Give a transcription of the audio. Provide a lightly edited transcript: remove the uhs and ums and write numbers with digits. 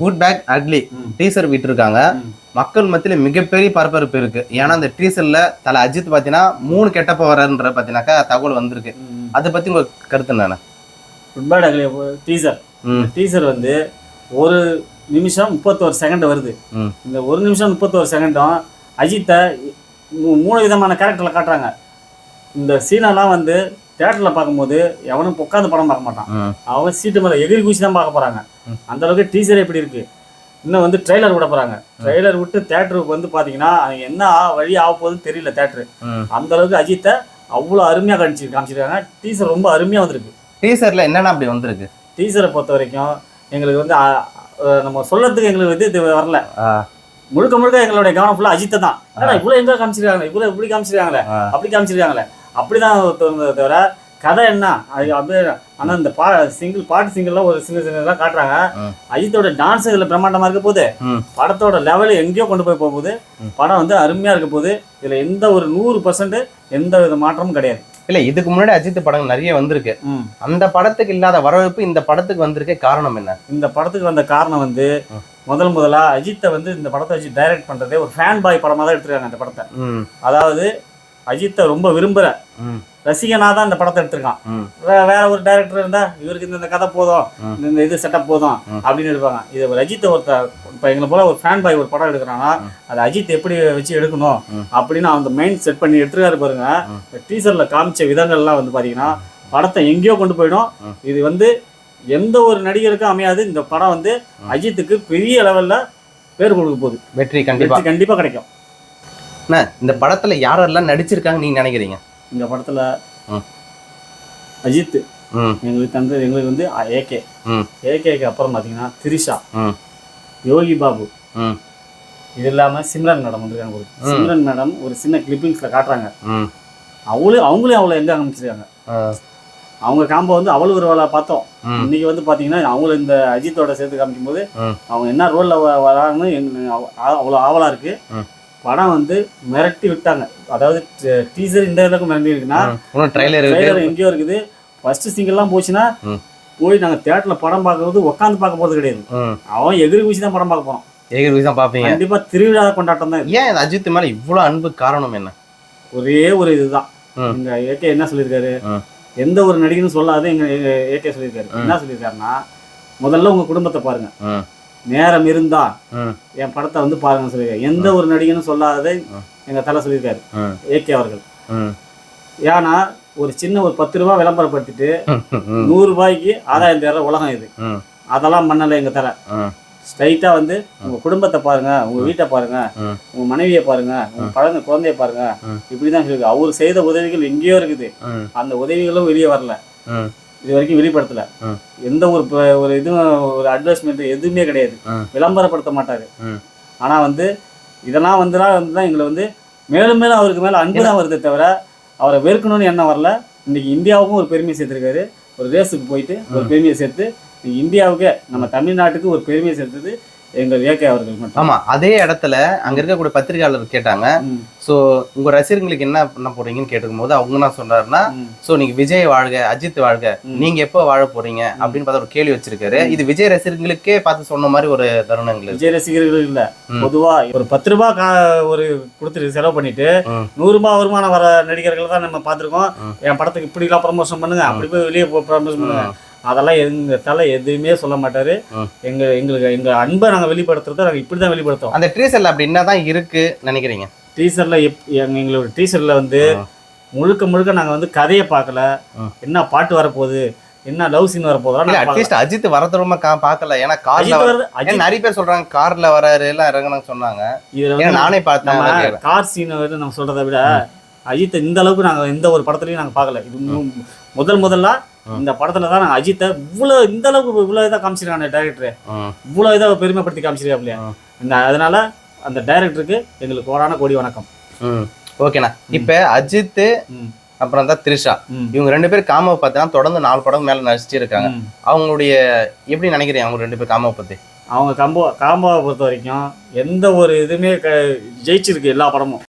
Good bad ugly teaser விட்டுருக்காங்க. மக்கள் மத்தியில மிகப்பெரிய பரபரப்பு இருக்கு. ஏன்னா அந்த டீசர்ல தல அஜித் பாத்தீங்கன்னா 3 கெட்டப்ப வரன்ற பாத்தீங்கன்னாக்கா தகவல் வந்திருக்கு. அதை பத்தி உங்க கருத்து என்னன்னா? குட் பேட் அக்லி டீசர் வந்து 1 நிமிஷம் 31 செகண்ட் வருது. இந்த 1 நிமிஷம் 31 செகண்டும் அஜித்தை 3 விதமான கேரக்டர்ல காட்டுறாங்க. இந்த சீனெல்லாம் வந்து தியேட்டர்ல பார்க்கும்போது எவனும் உட்காந்து படம் பார்க்க மாட்டான். அவன் சீட்டு மேலே எகிரி குச்சி தான் பார்க்க போறாங்க. அந்த அளவுக்கு டீசர் எப்படி இருக்கு. இன்னும் வந்து ட்ரெய்லர் விட போறாங்க. ட்ரெய்லர் விட்டு தியேட்டருக்கு வந்து பாத்தீங்கன்னா என்ன வழி ஆக போகுதுன்னு தெரியல தியேட்டரு. அந்த அளவுக்கு அஜித்தை அவ்வளோ அருமையா காமிச்சிருக்காங்க. டீசர் ரொம்ப அருமையா வந்திருக்கு. டீசர்ல என்னென்ன அப்படி வந்திருக்கு? டீசரை பொறுத்த வரைக்கும் எங்களுக்கு வந்து நம்ம சொல்றதுக்கு எங்களுக்கு வந்து இது வரல. முழுக்க முழுக்க எங்களுடைய கவனம் ஃபுல்லா அஜித்தை தான். இவ்வளவு எங்க காமிச்சிருக்காங்களே, இவ்வளவு இப்படி காமிச்சிருக்காங்களே, அப்படி காமிச்சிருக்காங்களே, அப்படிதான் தோணுதே தவிர கதை என்ன அது அப்படியே. ஆனா இந்த சிங்கிள்லாம் ஒரு சிங்கெல்லாம் காட்டுறாங்க. அஜித்தோட டான்ஸ் இதுல பிரம்மாண்டமா இருக்க போகுது. படத்தோட லெவல் எங்கேயோ கொண்டு போய் போகுது. படம் வந்து அருமையா இருக்க போகுது. இதுல எந்த ஒரு 100% எந்த வித மாற்றமும் கிடையாது. இல்ல இதுக்கு முன்னாடி அஜித் படம் நிறைய வந்திருக்கு. அந்த படத்துக்கு இல்லாத வரவேற்பு இந்த படத்துக்கு வந்திருக்க காரணம் என்ன? இந்த படத்துக்கு வந்த காரணம் வந்து முதலா அஜித்தை வந்து இந்த படத்தை வச்சு டைரக்ட் பண்றதே ஒரு ஃபேன் பாய் படமா தான் எடுத்துருக்காங்க இந்த படத்தை. அதாவது அஜித்தை ரொம்ப விரும்புற ரசிகனா தான் இந்த படத்தை எடுத்திருக்கான். வேற ஒரு டைரக்டர் இருந்தா இவருக்கு இந்த கதை போதும், இந்த இது செட்டப் போதும் அப்படின்னு எடுப்பாங்க. இது ஒரு அஜித்தை இப்ப எங்களை போல ஒரு ஃபேன் பாய் ஒரு படம் எடுக்கிறான்னா அது அஜித் எப்படி வச்சு எடுக்கணும் அப்படின்னு அந்த மைண்ட் செட் பண்ணி எடுத்துருக்காரு பாருங்க. டீசர்ல காமிச்ச விதங்கள்லாம் வந்து பாத்தீங்கன்னா படத்தை எங்கேயோ கொண்டு போயிடும். இது வந்து எந்த ஒரு நடிகருக்கும் அமையாது. இந்த படம் வந்து அஜித்துக்கு பெரிய லெவல்ல பேர் கொடுக்க போகுது. வெற்றி கண்டிப்பா கிடைக்கும். இந்த படத்துல யாரெல்லாம் நடிச்சிருக்காங்க நீங்க நினைக்கிறீங்க? இந்த படத்துல அஜித் எங்களுக்கு வந்து ஏகேக்கு அப்புறம் பாத்தீங்கன்னா திரிஷா, யோகி பாபு, இது இல்லாம சிம்ரன் மேடம் வந்துருக்காங்க. சிம்ரன் மேடம் ஒரு சின்ன கிளிப்பிங்ஸ்ல காட்டுறாங்க. அவங்களே அவ்வளவு எங்க ஆரம்பிச்சிருக்காங்க. அவங்க காம்போ வந்து அவ்வளவு ஒரு வேலை பார்த்தோம். இன்னைக்கு வந்து பாத்தீங்கன்னா அவங்கள இந்த அஜித்தோட சேர்த்து காமிக்கும் போது அவங்க என்ன ரோல்ல வராங்கன்னு அவ்வளவு ஆவலா இருக்கு. படம் வந்து மிரட்டி விட்டாங்க. அதாவது டீசர் இந்த அளவுக்கு மிரட்டி இருக்குன்னா ட்ரெய்லர் எங்கேயோ இருக்குது. ஃபர்ஸ்ட் சிங்கெல்லாம் போச்சுன்னா போய் நாங்க தியேட்டர்ல படம் பார்க்கறது உட்காந்து பார்க்க போறது கிடையாது. அவன் எகிரி குச்சி தான் படம் பார்க்க போறோம். எகிரி குச்சி தான் பார்ப்பீங்க. கண்டிப்பா திருவிழா கொண்டாட்டம் தான். ஏன் அஜித் மேல இவ்வளவு அன்பு காரணம் என்ன? ஒரே ஒரு இதுதான். எங்க ஏகே என்ன சொல்லியிருக்காரு, எந்த ஒரு நடிகனும் சொல்லாத எங்க ஏகே சொல்லியிருக்காரு. என்ன சொல்லியிருக்காருன்னா முதல்ல உங்க குடும்பத்தை பாருங்க, நேரம் இருந்தா என் படத்தை வந்து பாருங்க சொல்லியிருக்காரு. எந்த ஒரு நடிகனும் சொல்லாததை எங்க தலை சொல்லியிருக்காரு ஏகே அவர்கள். ஏன்னா ஒரு சின்ன ஒரு 10 ரூபாய் விளம்பரப்படுத்திட்டு 100 ரூபாய்க்கு ஆதாயம் தேடுற உலகம் இது. அதெல்லாம் பண்ணல எங்க தலை. ஸ்ட்ரைட்டா வந்து உங்க குடும்பத்தை பாருங்க, உங்க வீட்டை பாருங்க, உங்க மனைவியை பாருங்க, உங்க குழந்தைய பாருங்க, இப்படிதான் சொல்லியிருக்கு. அவரு செய்த உதவிகள் எங்கேயோ இருக்குது. அந்த உதவிகளும் வெளியே வரல, இது வரைக்கும் வெளிப்படுத்தல. எந்த ஒரு இதுவும் ஒரு அட்வர்டைஸ்மெண்ட் எதுவுமே கிடையாது, விளம்பரப்படுத்த மாட்டாரு. ஆனா வந்து இதெல்லாம் வந்துதான் எங்களை வந்து மேலும் மேலும் அவருக்கு மேல அன்பு தான் வருதே தவிர அவரை வெறுக்கணும்னு எண்ணம் வரல. இன்னைக்கு இந்தியாவுக்கும் ஒரு பெருமையை சேர்த்திருக்காரு. ஒரு ரேஸுக்கு போயிட்டு ஒரு பெருமையை சேர்த்து இந்தியாவுக்கே நம்ம தமிழ்நாட்டுக்கு ஒரு பெருமையை சேர்த்தது எங்கள் ஏகே அவர்கள் மட்டும். ஆமா, அதே இடத்துல அங்க இருக்கக்கூடிய பத்திரிகையாளர் கேட்டாங்க, சோ உங்க ரசிகர்களுக்கு என்ன பண்ண போறீங்கன்னு கேட்டுக்கும் போது அவங்க என்ன சொல்றாருன்னா, சோ நீங்க விஜய் வாழ்க, அஜித் வாழ்க, நீங்க எப்ப வாழ போறீங்க அப்படின்னு பார்த்தா ஒரு கேள்வி வச்சிருக்காரு. இது விஜய் ரசிகர்களுக்கே பார்த்து சொன்ன மாதிரி ஒரு தருணங்கள். விஜய் ரசிகர்கள் இல்ல, பொதுவா ஒரு 10 ரூபாய் ஒரு கொடுத்துட்டு செலவு பண்ணிட்டு 100 ரூபாய் வருமானம் வர நடிகர்கள் தான் நம்ம பார்த்திருக்கோம். என் படத்துக்கு இப்படி எல்லாம் ப்ரமோஷன் பண்ணுங்க, அப்படி போய் வெளியே ப்ரமோஷன் பண்ணுங்க, அதெல்லாம் எங்க தலை எதுவுமே சொல்ல மாட்டாரு. எங்க அன்பை நாங்க வெளிப்படுத்துறத நாங்க இப்படிதான் வெளிப்படுத்துவோம். அந்த டீசர்ல அப்படி என்னதான் இருக்கு நினைக்கிறீங்க? டீசர்ல எங்களோட டீசர்ல வந்து முழுக்க நாங்க வந்து கதையை பார்க்கல, என்ன பாட்டு வரப்போகுது, என்ன லவ் சீன் வரப்போகுது. அட்லீஸ்ட் அஜித் வரது ரொம்ப பார்க்கல. ஏன்னா கார்ல நிறைய பேர் சொல்றாங்க கார்ல வராரு எல்லாம் இறங்கணும்னு சொன்னாங்க. நானே பார்த்தேன். கார் சீனை வந்து நம்ம சொல்றதை விட அஜித்தை இந்த அளவுக்கு நாங்க எந்த ஒரு படத்துலயும் நாங்க பார்க்கல. இது முதல்ல இந்த படத்துல தான் நாங்க அஜித்தை இவ்வளவு இந்த அளவுக்கு இவ்வளவு இதாக காமிச்சிருக்காங்க. டைரக்டர் இவ்வளவு இதாக பெருமைப்படுத்தி காமிச்சிருக்காப்லையா. அதனால அந்த டைரக்டருக்கு எங்களுக்கு கோடி வணக்கம். ஓகேண்ணா. இப்ப அஜித் அப்புறம் தான் திரிஷா, இவங்க 2 பேரும் காமோ பார்த்தீங்கன்னா தொடர்ந்து 4 படம் மேல நடிச்சிட்டு இருக்காங்க. அவங்களுடைய எப்படி நினைக்கிறீங்க அவங்க 2 பேர் காமோ பத்தி? அவங்க காம்போவை பொறுத்த வரைக்கும் எந்த ஒரு இதுவுமே ஜெயிச்சிருக்கு எல்லா படமும்.